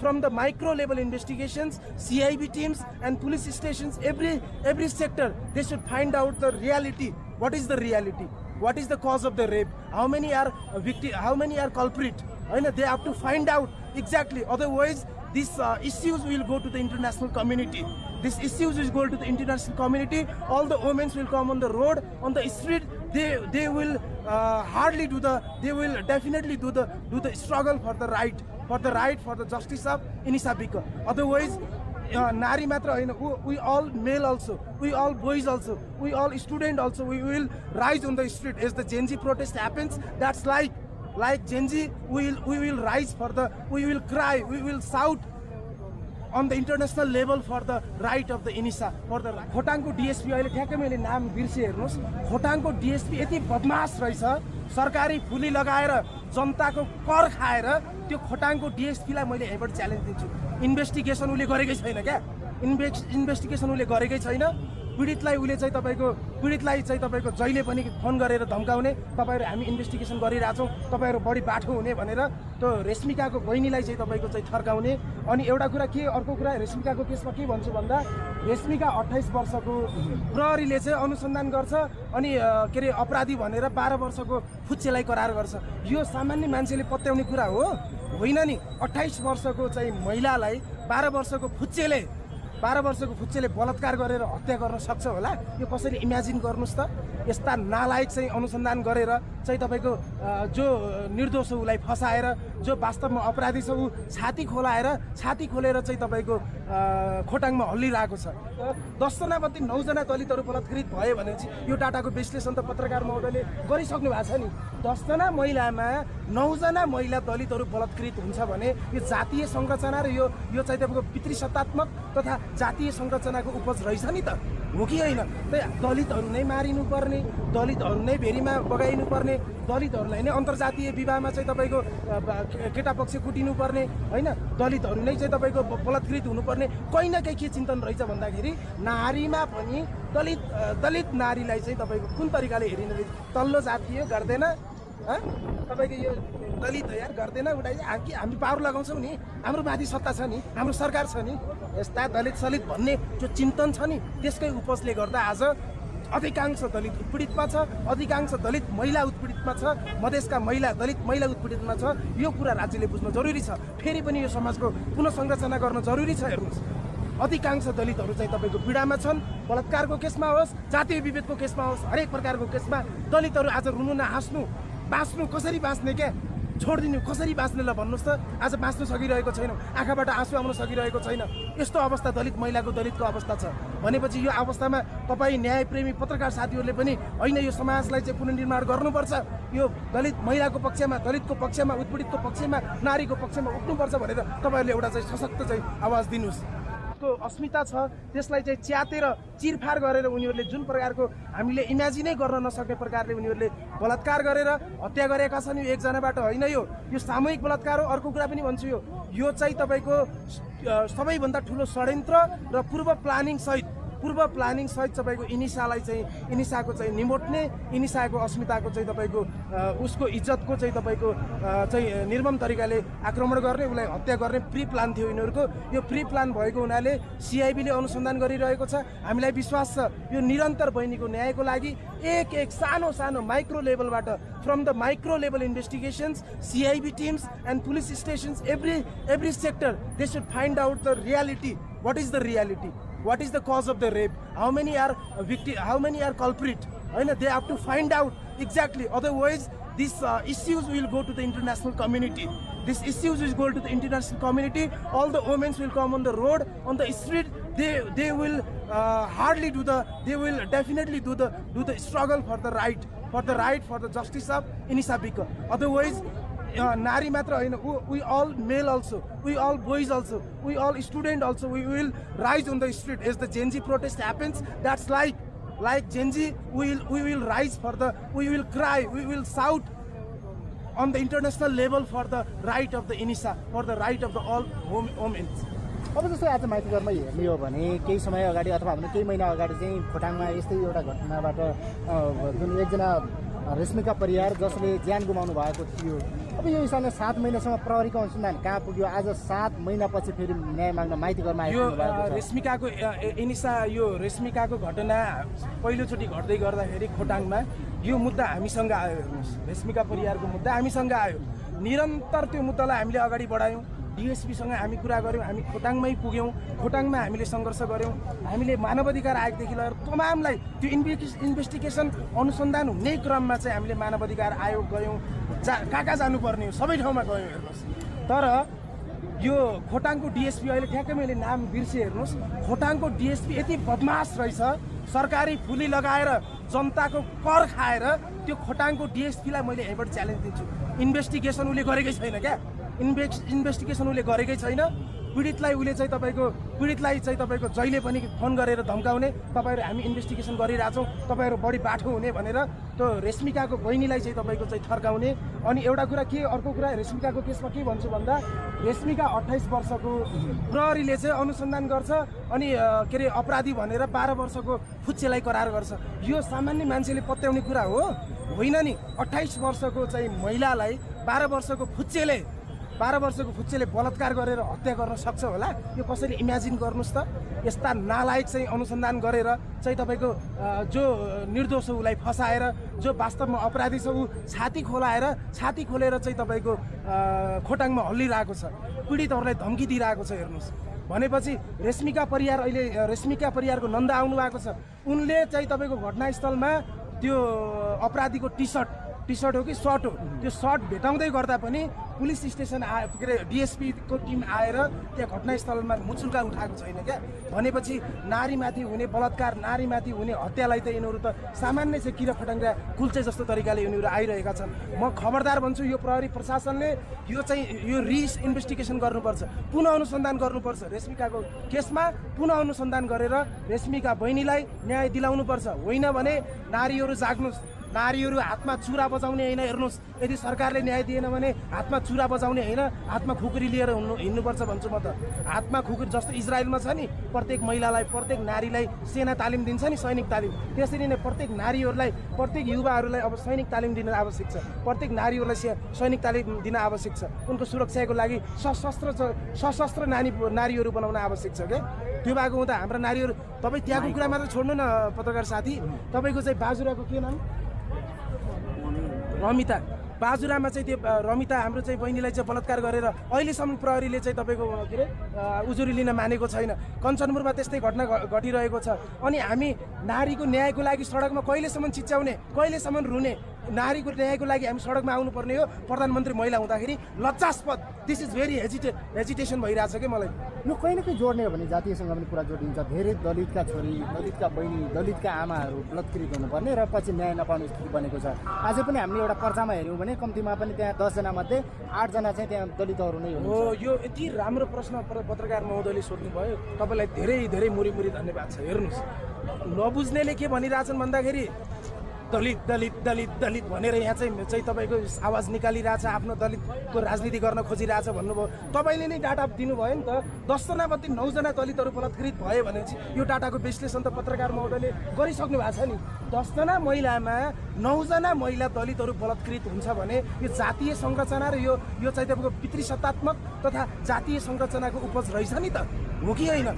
from the micro level investigations, CIB teams and police stations, every sector, they should find out the reality. What is the reality? What is the cause of the rape? How many are victim? How many are culprit? They have to find out exactly. Otherwise, these issues will go to the international community. These issues will go to the international community. All the women will come on the road, on the street. They will hardly do the. They will definitely do the struggle for the right, for the justice of Inisa Bika. Otherwise, Nari matra, we all male also, we all boys also, we all student also, we will rise on the street as the Gen Z protest happens. That's like Gen Z, we will rise for the, we will cry, we will shout on the international level for the right of the Inisa, for the right. खोटाङको DSP अहिले ठ्याक्कै मैले नाम बिर्से हेर्नुस्, खोटाङको DSP यति बदमास रहेछ, सरकारी फुली लगाएर जनताको कर खाएर त्यो खोटाङको DSP लाई मैले यहीबाट च्यालेन्ज दिन्छु। इन्भेस्टिगेसन उले गरेकै छैन क्या, इन्भेस्टिगेसन उले गरेकै छैन। पीडितलाई उले चाहिँ तपाईको जहिले पनि फोन गरेर धम्काउने, तपाईहरु हामी इन्भेस्टिगेसन गरिराछौं, तपाईहरु बढी बाठो हुने भनेर त्यो रेशमिकाको बहिनीलाई चाहिँ तपाईको चाहिँ थर्काउने। अनि एउटा कुरा के, अर्को कुरा रेशमिकाको केसमा के भन्छु भन्दा, रेशमिका 28 वर्षको प्रहरीले चाहिँ अनुसन्धान गर्छ अनि के रे अपराधी भनेर 12 वर्षको फुच्चेलाई करार गर्छ। यो सामान्य मान्छेले पत्याउने कुरा हो होइन नि। 28 वर्षको चाहिँ महिलालाई 12 वर्षको फुच्चेले बलात्कार गरेर हत्या गर्न सक्छ होला? यो कसरी इमेजिन गर्नुस् त? यस्ता नालायक चाहिँ अनुसन्धान गरेर चाहिँ तपाईको जो निर्दोष उलाई फसाएर, जो वास्तवमा अपराधी छ उ छाती खोलेर चाहिँ तपाईको खोटाङमा हल्लिरहेको छ। 10 जना मध्ये 9 जना दलितहरु बलात्कृत भए भनेपछि यो डाटाको विश्लेषण त पत्रकार महोदयले गरिसक्नु भएको छ नि। 10 जना महिलामा 9 जना महिला दलितहरु बलात्कृत हुन्छ भने यो जातीय संरचना र यो चाहिँ तपाईको पितृसत्तात्मक तथा जातीय संरचनाको उपज रहेछ नि त, हो कि होइन? दलितहरु नै मारिनु पर्ने, दलितहरु नै भेरीमा बगाइनु पर्ने, दलितहरुलाई नै अन्तर्जातीय विवाहमा चाहिँ तपाईको केटा पक्ष कुटिनु पर्ने हैन, दलितहरु नै चाहिँ तपाईको बलात्कृत हुनुपर्ने, कहीं न कहीं के चिन्तन रहेछ भन्दाखेरि नारीमा पनि दलित नारीलाई चाहिँ तपाईको कुन तरिकाले हेरिनु रहेछ? तल्लो जातीय गर्दैन, तपाईको यो दलित यार गर्दैन, उडाइ हामी पावर लगाउँछौं नि, हाम्रो माथि सत्ता छ नि, हाम्रो सरकार छ नि। यस्ता दलित सलित भन्ने जो चिन्तन छ नि, त्यसकै उपजले गर्दा आज अधिकांश दलित उत्पीडितमा छ, अधिकांश दलित महिला उत्पीडितमा छ, मधेसका दलित महिला उत्पीडितमा छ। यो कुरा राज्यले बुझ्न जरुरी छ। फेरि पनि यो समाजको पुनःसंरचना गर्न जरुरी छ। हेर्नुस्, अधिकांश दलितहरु चाहिँ तपाईको पीडामा छन्, बलात्कारको केसमा होस्, जातीय विभेदको केसमा होस्, हरेक प्रकारको केसमा दलितहरु आज रुनु न हाँस्नु, बाँच्नु कसरी बाँच्ने क्या, छोड्दिनु कसरी बाँच्ने ल भन्नुस् त? आज बाँच्नु सकिरहेको छैन, आँखाबाट आँसु आउन सकिरहेको छैन। यस्तो अवस्था दलितको अवस्था छ भनेपछि यो अवस्थामा तपाई न्यायप्रेमी पत्रकार साथीहरुले पनि हैन यो समाजलाई चाहिँ पुनर्निर्माण गर्नुपर्छ, यो दलित महिलाको पक्षमा, दलितको पक्षमा, उत्पीडितको पक्षमा, नारीको पक्षमा उठ्नुपर्छ भनेर तपाईहरुले एउटा चाहिँ सशक्त चाहिँ आवाज दिनुस्। अस्मिता छ त्यसलाई चाहिँ च्यातेर चिरफार गरेर उनीहरुले जुन प्रकारको हामीले इमेजिनै गर्न नसक्ने प्रकारले उनीहरुले बलात्कार गरेर हत्या गरेका छन्। यो एकजनाबाट होइन, यो सामूहिक बलात्कार हो। अर्को कुरा पनि भन्छु, यो चाहिँ तपाईको सबैभन्दा ठूलो षड्यन्त्र र पूर्व प्लानिङ सहित तपाईको इनिसाको चाहिँ निमोट्ने, इनिसाको अस्मिताको चाहिँ तपाईको उसको इज्जतको चाहिँ तपाईको चाहिँ निर्मम तरिकाले आक्रमण गर्ने, उसलाई हत्या गर्ने प्री प्लान थियो यिनीहरुको। यो प्री प्लान भएको हुनाले सीआईबी ले अनुसन्धान गरिरहेको छ। हामीलाई विश्वास छ यो निरन्तर बहिनीको न्यायको लागि एक सानो micro लेभलबाट, from the micro level investigations, CIB teams and police stations, every sector, they should find out the reality. What is the reality? What is the cause of the rape? How many are victim? How many are culprit? They have to find out exactly. Otherwise, these issues will go to the international community. These issues will go to the international community. All the women will come on the road, on the street. They will hardly do the. They will definitely do the struggle for the right, for the justice of Inisa Bika. Otherwise, Nari matra, we all male also, we all boys also, we all student also, we will rise on the street as the Gen Z protest happens. That's like Gen Z, we will rise for the, we will cry, we will shout on the international level for the right of the Inisa, for the right of the all women. अब जस्तो आज माइतीघरमा हेर्ने हो भने केही समय अगाडि अथवा भने केही महिना अगाडि चाहिँ खोटाङमा यस्तै एउटा घटनाबाट जुन एकजना रेशमिका परियार जसले ज्यान गुमाउनु भएको थियो अब यो हिसाबले 7 महिनासम्म प्रहरीको अनुसन्धान कहाँ पुग्यो? आज 7 महिनापछि फेरि न्याय माग्न माइती घरमा यो आइपुग्नु भएको छ। रेश्मिकाको एनिसा यो रेश्मिकाको घटना पहिलोचोटि घट्दै गर्दाखेरि खोटाङमा यो मुद्दा हामीसँग आयो। हेर्नुहोस्, रेश्मिका परिवारको मुद्दा हामीसँग आयो। निरन्तर त्यो मुद्दालाई हामीले अगाडि बढायौँ। डिएसपीसँग हामी कुरा गऱ्यौँ, हामी खोटाङमै पुग्यौँ, खोटाङमा हामीले सङ्घर्ष गऱ्यौँ। हामीले मानवाधिकार आयोगदेखि लिएर तमामलाई त्यो इन्भेस्टिगेसन अनुसन्धान हुने क्रममा चाहिँ हामीले मानवाधिकार आयोग गयौँ, कहाँ कहाँ जानुपर्ने हो सबै ठाउँमा गयौँ। हेर्नुहोस्, तर यो खोटाङको डिएसपी अहिले ठ्याक्कै मैले नाम बिर्सेँ। हेर्नुहोस्, खोटाङको डिएसपी यति बदमास रहेछ, सरकारी फुली लगाएर जनताको कर खाएर त्यो खोटाङको डिएसपीलाई मैले यहीँबाट च्यालेन्ज दिन्छु। इन्भेस्टिगेसन उसले गरेकै छैन क्या, इन्भेस्टिगेसन उसले गरेकै छैन। पीडितलाई चाहिँ तपाईँको जहिले पनि फोन गरेर धम्काउने, तपाईँहरू हामी इन्भेस्टिगेसन गरिरहेछौँ, तपाईँहरू बढी बाठो हुने भनेर त्यो रेश्मिकाको बहिनीलाई चाहिँ तपाईँको चाहिँ थर्काउने। अनि एउटा कुरा के, अर्को कुरा रेश्मिकाको केसमा के भन्छु भन्दा रेश्मिका 28 वर्षको प्रहरीले चाहिँ अनुसन्धान गर्छ अनि के अरे अपराधी भनेर 12 वर्षको फुच्चेलाई करार गर्छ। यो सामान्य मान्छेले पत्याउने कुरा हो होइन नि। 28 वर्षको चाहिँ महिलालाई 12 वर्षको फुच्चेले बलात्कार गरेर हत्या गर्न सक्छ होला? यो कसरी इमेजिन गर्नुहोस् त। यस्ता नालायक चाहिँ अनुसन्धान गरेर चाहिँ तपाईँको जो निर्दोष हो उसलाई फसाएर, जो वास्तवमा अपराधी छ ऊ छाती खोलेर चाहिँ तपाईँको खोटाङमा हल्लिरहेको छ, पीडितहरूलाई धम्की दिइरहेको छ। हेर्नुहोस्, भनेपछि रेश्मिका परिवारको नन्दा आउनु भएको छ। उनले चाहिँ तपाईँको घटनास्थलमा त्यो अपराधीको टी सर्ट हो कि सर्ट हो, त्यो सर्ट भेटाउँदै गर्दा पनि पुलिस स्टेसन के अरे डिएसपीको टिम आएर त्यहाँ घटनास्थलमा मुचुल्का उठाएको छैन क्या। भनेपछि नारीमाथि हुने बलात्कार, नारीमाथि हुने हत्यालाई त यिनीहरू त सामान्य चाहिँ किरा फटाङ्ग्रा कुल्चे जस्तो तरिकाले यिनीहरू आइरहेका छन्। म खबरदार भन्छु, यो प्रहरी प्रशासनले यो इन्भेस्टिगेसन गर्नुपर्छ, पुनः अनुसन्धान गर्नुपर्छ। रेश्मिकाको केसमा पुनः अनुसन्धान गरेर रेश्मिका बहिनीलाई न्याय दिलाउनुपर्छ। होइन भने नारीहरू जाग्नुहोस्, नारीहरू हातमा चुरा बजाउने होइन। हेर्नुहोस्, यदि सरकारले न्याय दिएन भने हातमा चुरा बजाउने होइन, हातमा खुकुरी लिएर हिँड्नुपर्छ भन्छु म त। हातमा खुकुरी जस्तो इजरायलमा छ नि, प्रत्येक महिलालाई, प्रत्येक नारीलाई सेना तालिम दिन्छ नि, सैनिक तालिम, त्यसरी नै प्रत्येक नारीहरूलाई, प्रत्येक युवाहरूलाई अब सैनिक तालिम दिन आवश्यक छ। प्रत्येक नारीहरूलाई सैनिक तालिम दिन आवश्यक छ। उनको सुरक्षाको लागि सशस्त्र नारीहरू बनाउन आवश्यक छ क्या। त्यो भएको हुँदा हाम्रा नारीहरू, तपाईँ त्यहाँको कुरा मात्र छोड्नु न पत्रकार साथी, तपाईँको चाहिँ बाजुराको के नाम, रमिता, बाजुरामा चाहिँ त्यो रमिता हाम्रो चाहिँ बहिनीलाई चाहिँ बलात्कार गरेर अहिलेसम्म प्रहरीले चाहिँ तपाईँको के अरे उजुरी लिन मानेको छैन। कञ्चनपुरमा त्यस्तै घटना घटिरहेको छ। अनि हामी नारीको न्यायको लागि सडकमा कहिलेसम्म चिच्याउने, कहिलेसम्म रुने? नारीको न्यायको लागि हामी सडकमा आउनुपर्ने हो। प्रधानमन्त्री महिला हुँदाखेरि लज्जास्पद, दिस इज भेरी हेजिटेसन भइरहेछ क्या मलाई। यो कहीँ न कहीँ जोड्ने हो भने जातीयसँग पनि कुरा जोडिन्छ। धेरै दलितका छोरी, दलितका बहिनी, दलितका आमाहरू बलात्कृत हुनुपर्ने र पछि न्याय नपाउने स्थिति बनेको छ। आज पनि हामीले एउटा पर्चामा हेऱ्यौँ भने कम्तीमा पनि त्यहाँ 10 जना मध्ये 8 जना चाहिँ त्यहाँ दलितहरू नै हो। यो यति राम्रो प्रश्न पत्रकार महोदयले सोध्नुभयो, तपाईँलाई धेरै धेरै मुरी धन्यवाद छ। हेर्नुहोस्, नबुझ्नेले के भनिरहेछन् भन्दाखेरि दलित दलित दलित दलित भनेर यहाँ चाहिँ तपाईँको आवाज निकालिरहेछ, आफ्नो दलितको राजनीति गर्न खोजिरहेछ भन्नुभयो। तपाईँले नै डाटा दिनुभयो नि त, 10 जना मध्ये 9 जना दलितहरू बलात्कृत भयो भनेपछि यो डाटाको विश्लेषण त पत्रकार महोदयले गरिसक्नु भएको छ नि। 10 जना महिलामा 9 जना महिला दलितहरू बलात्कृत हुन्छ भने यो जातीय संरचना र यो चाहिँ तपाईँको पितृसत्तात्मक तथा जातीय संरचनाको उपज रहेछ नि त, हो कि होइन?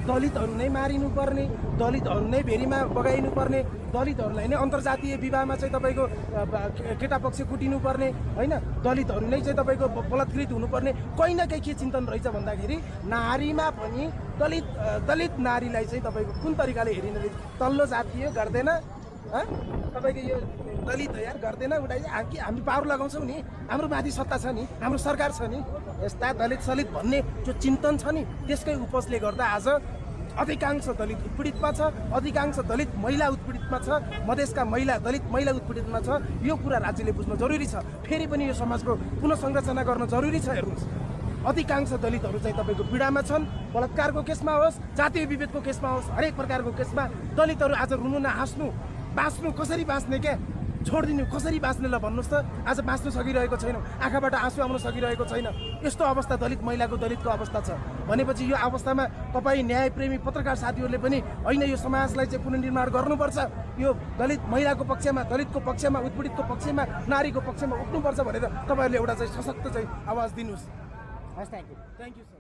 दलितहरू नै मारिनुपर्ने, दलितहरू नै भेरीमा बगाइनुपर्ने, दलितहरूलाई नै अन्तर्जातीय विवाहमा चाहिँ तपाईँको केटा पक्ष कुटिनुपर्ने होइन, दलितहरू नै चाहिँ तपाईँको बलात्कृत हुनुपर्ने, कहीँ न कहीँ के चिन्तन रहेछ भन्दाखेरि नारीमा पनि दलित नारीलाई चाहिँ तपाईँको कुन तरिकाले हेरिने रहेछ? तल्लो जातीय गर्दैन, तपाईँको यो दलित यार गर्दैन, उठाइ हामी पावर लगाउँछौँ नि, हाम्रो माथि सत्ता छ नि, हाम्रो सरकार छ नि, यस्ता दलित सलित भन्ने जो चिन्तन छ नि, त्यसकै उपजले गर्दा आज अधिकांश दलित उत्पीडितमा छ, अधिकांश दलित महिला उत्पीडितमा छ, मधेसका दलित महिला उत्पीडितमा छ। यो कुरा राज्यले बुझ्न जरुरी छ। फेरि पनि यो समाजको पुनःसंरचना गर्न जरुरी छ। हेर्नुहोस्, अधिकांश दलितहरू चाहिँ तपाईँको पीडामा छन्। बलात्कारको केसमा होस्, जातीय विभेदको केसमा होस्, हरेक प्रकारको केसमा दलितहरू आज रुनु न हाँस्नु, बाँच्नु कसरी बाँच्ने क्या? छोडिदिनु कसरी बाँच्ने ल भन्नुहोस् त। आज बाँच्न सकिरहेको छैनौँ, आँखाबाट आँसु आउन सकिरहेको छैन। यस्तो अवस्था दलित दलितको अवस्था छ भनेपछि यो अवस्थामा तपाईँ न्यायप्रेमी पत्रकार साथीहरूले पनि होइन यो समाजलाई चाहिँ पुनर्निर्माण गर्नुपर्छ, यो दलित महिलाको पक्षमा, दलितको पक्षमा, उत्पीडितको पक्षमा, नारीको पक्षमा उठ्नुपर्छ भनेर तपाईँहरूले एउटा चाहिँ सशक्त चाहिँ आवाज दिनुहोस्। हस्, thank you. Thank you sir.